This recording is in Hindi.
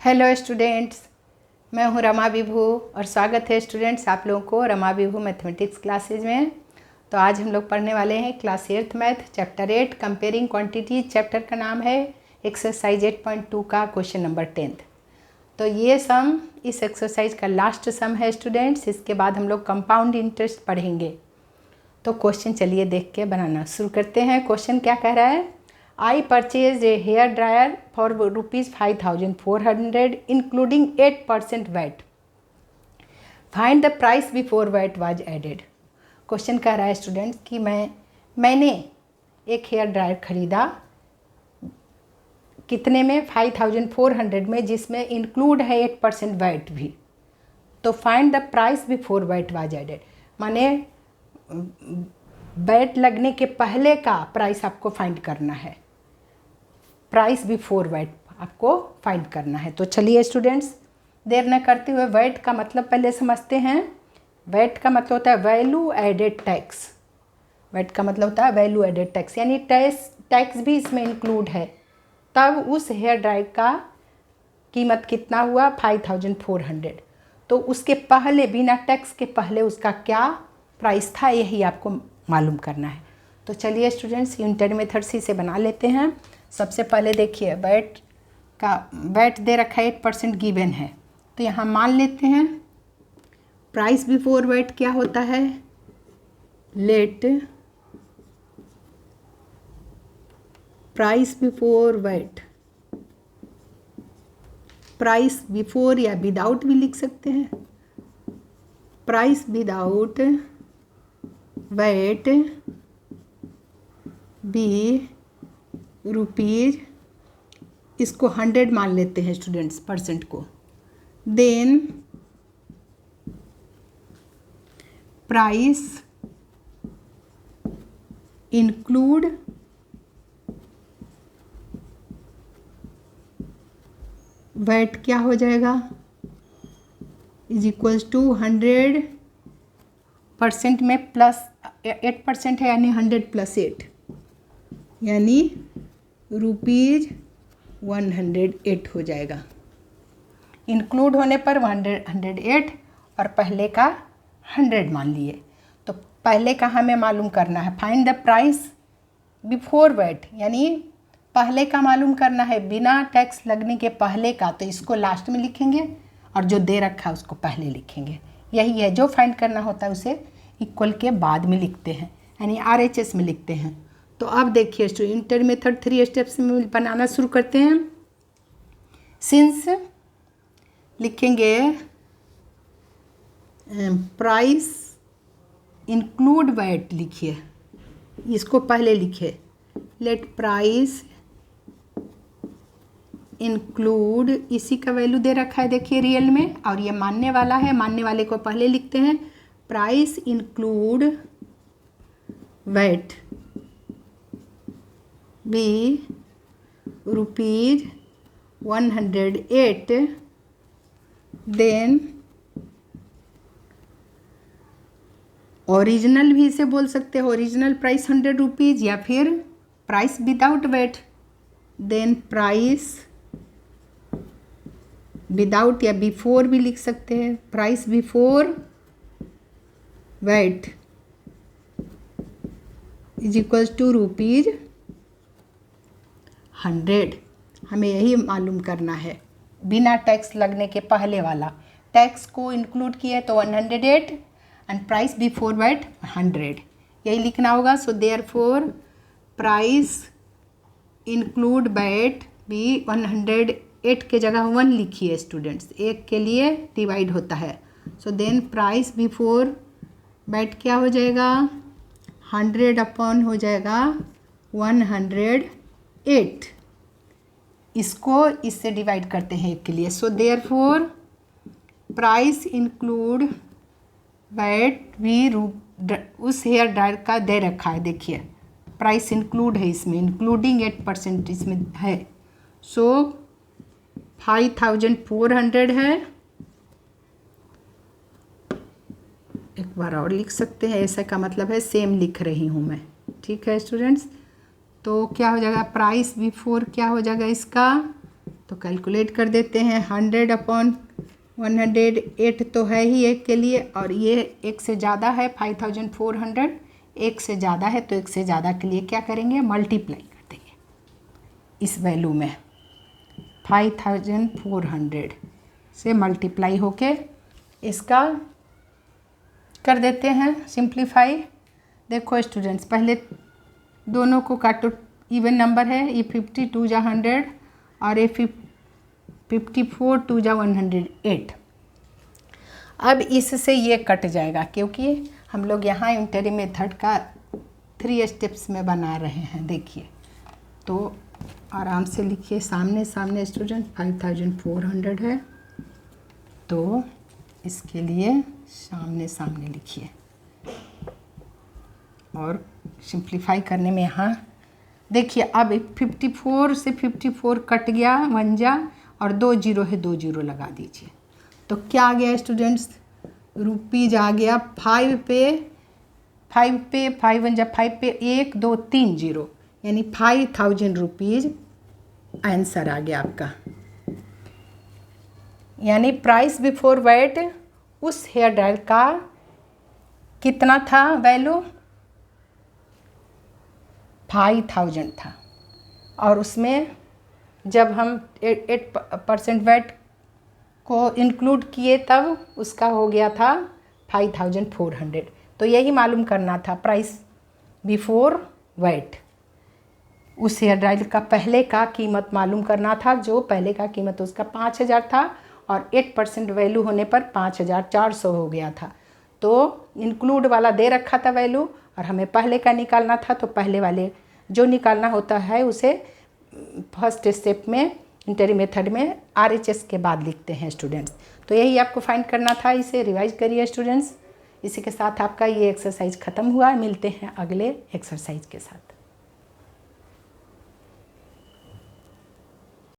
हेलो स्टूडेंट्स, मैं हूं रमा विभू और स्वागत है स्टूडेंट्स आप लोगों को रमा विभू मैथमेटिक्स क्लासेज में। तो आज हम लोग पढ़ने वाले हैं class 8th math chapter 8 comparing quantities. Chapter का नाम है एक्सरसाइज 8.2 का क्वेश्चन नंबर 10th। तो ये सम इस एक्सरसाइज का लास्ट सम है स्टूडेंट्स। इसके बाद हम लोग कंपाउंड इंटरेस्ट पढ़ेंगे। तो क्वेश्चन चलिए देख के बनाना शुरू करते हैं। क्वेश्चन क्या कह रहा है? I purchased a hair dryer for rupees 5,400 including 8% VAT. Find the price before VAT was added. Question कह रहा है स्टूडेंट्स कि मैंने एक हेयर ड्रायर खरीदा कितने में? 5,400 में, जिसमें इंक्लूड है 8% वैट भी। तो find the price before VAT was added, माने वैट लगने के पहले का प्राइस आपको फाइंड करना है। प्राइस बिफोर वैट आपको फाइंड करना है। तो चलिए स्टूडेंट्स देर न करते हुए वैट का मतलब पहले समझते हैं। वैट का मतलब होता है वैल्यू एडेड टैक्स। वैट का मतलब होता है वैल्यू एडेड टैक्स, यानी टैक्स भी इसमें इंक्लूड है। तब उस हेयर ड्रायर का कीमत कितना हुआ? 5,400। तो उसके पहले, बिना टैक्स के पहले उसका क्या प्राइस था, यही आपको मालूम करना है। तो चलिए स्टूडेंट्स यूनिटरी मेथड से बना लेते हैं। सबसे पहले देखिए वैट दे रखा है 8% गिवन है। तो यहाँ मान लेते हैं प्राइस बिफोर वैट क्या होता है? Let price before VAT, price before या विदाउट भी लिख सकते हैं। Price without VAT be rupees, इसको 100 मान लेते हैं स्टूडेंट्स, परसेंट को। देन प्राइस इंक्लूड वैट क्या हो जाएगा? इज इक्वल्स टू 100% में प्लस 8% है, यानी 100 + 8, यानी रुपीज 108 हो जाएगा। इंक्लूड होने पर 108 और पहले का 100 मान लिए। तो पहले का हमें मालूम करना है। Find the price before VAT, यानी पहले का मालूम करना है बिना टैक्स लगने के पहले का। तो इसको लास्ट में लिखेंगे और जो दे रखा है उसको पहले लिखेंगे। यही है, जो फाइंड करना होता है उसे इक्वल के बाद में लिखते हैं, यानी RHS में लिखते हैं। तो अब देखिए स्टूडेंट इंटर मेथड 3 स्टेप्स में बनाना शुरू करते हैं। सिंस लिखेंगे प्राइस इंक्लूड वैट, लिखिए इसको पहले लिखिए। लेट प्राइस इंक्लूड, इसी का वैल्यू दे रखा है देखिए रियल में, और ये मानने वाला है, मानने वाले को पहले लिखते हैं। Price include VAT be rupees 108। Then original भी इसे बोल सकते हो, ओरिजिनल प्राइस 100 रुपीज़, या फिर price without VAT. Then price without या बिफोर भी लिख सकते हैं। Price before VAT is equals to rupees 100। हमें यही मालूम करना है, बिना टैक्स लगने के पहले वाला। टैक्स को इंक्लूड किया तो 108 एंड प्राइस बिफोर वैट 100, यही लिखना होगा। So therefore price include VAT भी 108 के जगह 1 लिखिए स्टूडेंट्स, 1 के लिए डिवाइड होता है। So then price before VAT क्या हो जाएगा? 100 अपॉन हो जाएगा 108। इसको इससे डिवाइड करते हैं 1 के लिए। So therefore price include VAT भी उस हेयर ड्रायर का दे रखा है, देखिए प्राइस इंक्लूड है इसमें, इंक्लूडिंग 8% इसमें है। सो 5,400 है। एक बार और लिख सकते हैं, ऐसा का मतलब है सेम लिख रही हूँ मैं, ठीक है स्टूडेंट्स। तो क्या हो जाएगा? प्राइस बिफोर क्या हो जाएगा इसका? तो कैलकुलेट कर देते हैं। 100/108 तो है ही एक के लिए, और ये एक से ज़्यादा है 5400, एक से ज़्यादा है तो एक से ज़्यादा के लिए क्या करेंगे, मल्टीप्लाई कर देंगे इस वैल्यू में। 5400 से मल्टीप्लाई होके इसका कर देते हैं सिंप्लीफाई। देखो स्टूडेंट्स, पहले दोनों को काटो, इवन नंबर है, ये 52 जा 100 और ये 54 2 जा 108। अब इससे ये कट जाएगा क्योंकि हम लोग यहाँ इंटरी मेथड का 3 स्टेप्स में बना रहे हैं। देखिए तो आराम से लिखिए, सामने सामने स्टूडेंट 5400 है तो इसके लिए सामने सामने लिखिए, और सिंप्लीफाई करने में यहाँ देखिए अब 54 से 54 कट गया 1 जा, और 2 जीरो है 2 जीरो लगा दीजिए। तो क्या आ गया स्टूडेंट्स, रुपीज आ गया 5 पे 5 1 जा 5 पे 1 2 3 जीरो, यानी 5000 रुपीज़ आंसर आ गया आपका। यानी प्राइस बिफोर वैट उस हेयर ड्रायर का कितना था वैल्यू, 5000 था, और उसमें जब हम 8% वैट को इंक्लूड किए तब उसका हो गया था 5400। तो यही मालूम करना था, प्राइस बिफोर वैट उस हेयर ड्रायर का पहले का कीमत मालूम करना था, जो पहले का कीमत उसका 5000 था और 8% वैल्यू होने पर 5400 हो गया था। तो इंक्लूड वाला दे रखा था वैल्यू, और हमें पहले का निकालना था, तो पहले वाले जो निकालना होता है उसे फर्स्ट स्टेप में इंटरी मेथड में RHS के बाद लिखते हैं स्टूडेंट्स। तो यही आपको फाइंड करना था, इसे रिवाइज करिए स्टूडेंट्स। इसी के साथ आपका ये एक्सरसाइज ख़त्म हुआ। मिलते हैं अगले एक्सरसाइज के साथ।